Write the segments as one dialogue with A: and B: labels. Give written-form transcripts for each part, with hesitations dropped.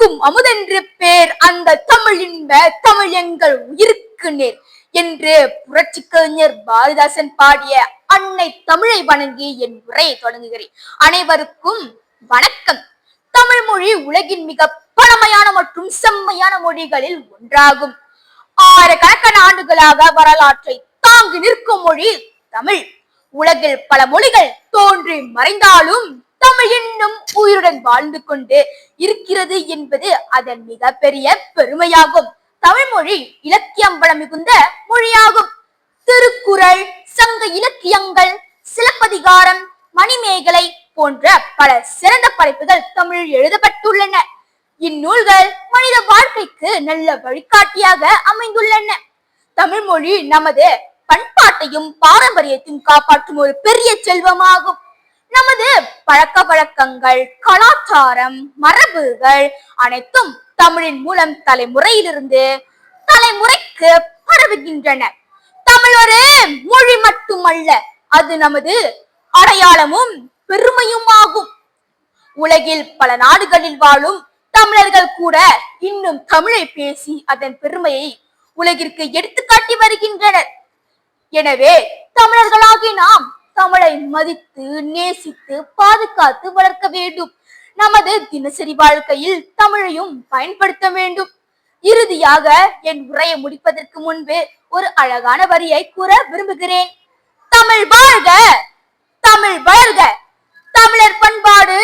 A: தமிழுக்கும் அமுதென்று பேர், அந்த தமிழின்ப தமிழ் எங்கள் உயிருக்கு நேர் என்று புரட்சி கவிஞர் பாரதிதாசன் பாடிய அன்னை தமிழை வணங்கி என் உரையை தொடங்குகிறேன். அனைவருக்கும் வணக்கம். தமிழ் மொழி உலகின் மிக பழமையான மற்றும் செம்மையான மொழிகளில் ஒன்றாகும். ஆயிரக்கணக்கான ஆண்டுகளாக வரலாற்றை தாங்கி நிற்கும் மொழி தமிழ். உலகில் பல மொழிகள் தோன்றி மறைந்தாலும் தமிழ் இன்னும் உயிருடன் வாழ்ந்து கொண்டு இருக்கிறது என்பது அதன் மிக பெரிய பெருமையாகும். தமிழ் மொழி இலக்கியம் வளம் மிகுந்த மொழியாகும். திருக்குறள், சங்க இலக்கியங்கள், சிலப்பதிகாரம், மணிமேகலை போன்ற பல சிறந்த படைப்புகள் தமிழில் எழுதப்பட்டுள்ளன. இந்நூல்கள் மனித வாழ்க்கைக்கு நல்ல வழிகாட்டியாக அமைந்துள்ளன. தமிழ் மொழி நமது பண்பாட்டையும் பாரம்பரியத்தையும் காப்பாற்றும் ஒரு பெரிய செல்வமாகும். நமது பழக்க வழக்கங்கள், கலாச்சாரம், மரபுகள் அனைத்தும் தமிழின் மூலம் தலைமுறையிலிருந்து தலைமுறைக்கு பரவுகின்றன. தமிழ் ஒரு மொழி மட்டுமல்ல, அது நமது அடையாளமும் பெருமையும் ஆகும். உலகில் பல நாடுகளில் வாழும் தமிழர்கள் கூட இன்னும் தமிழை பேசி அதன் பெருமையை உலகிற்கு எடுத்துக்காட்டி வருகின்றனர். எனவே தமிழர்களாகி நாம் தமிழை மதித்து, நேசித்து, பாதுகாத்து வளர்க்க வேண்டும். நமது தினசரி வாழ்க்கையில் தமிழையும் பயன்படுத்த வேண்டும். இறுதியாக என் உரையை முடிப்பதற்கு முன்பு ஒரு அழகான வரியை கூற விரும்புகிறேன். தமிழ் வாழ்க, தமிழ் வளர்க, தமிழர் பண்பாடு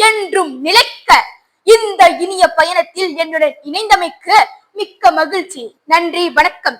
A: என்றும் நிலைக்க. இந்த இனிய பயணத்தில் என்னுடன் இணைந்தமைக்கு மிக்க மகிழ்ச்சி. நன்றி, வணக்கம்.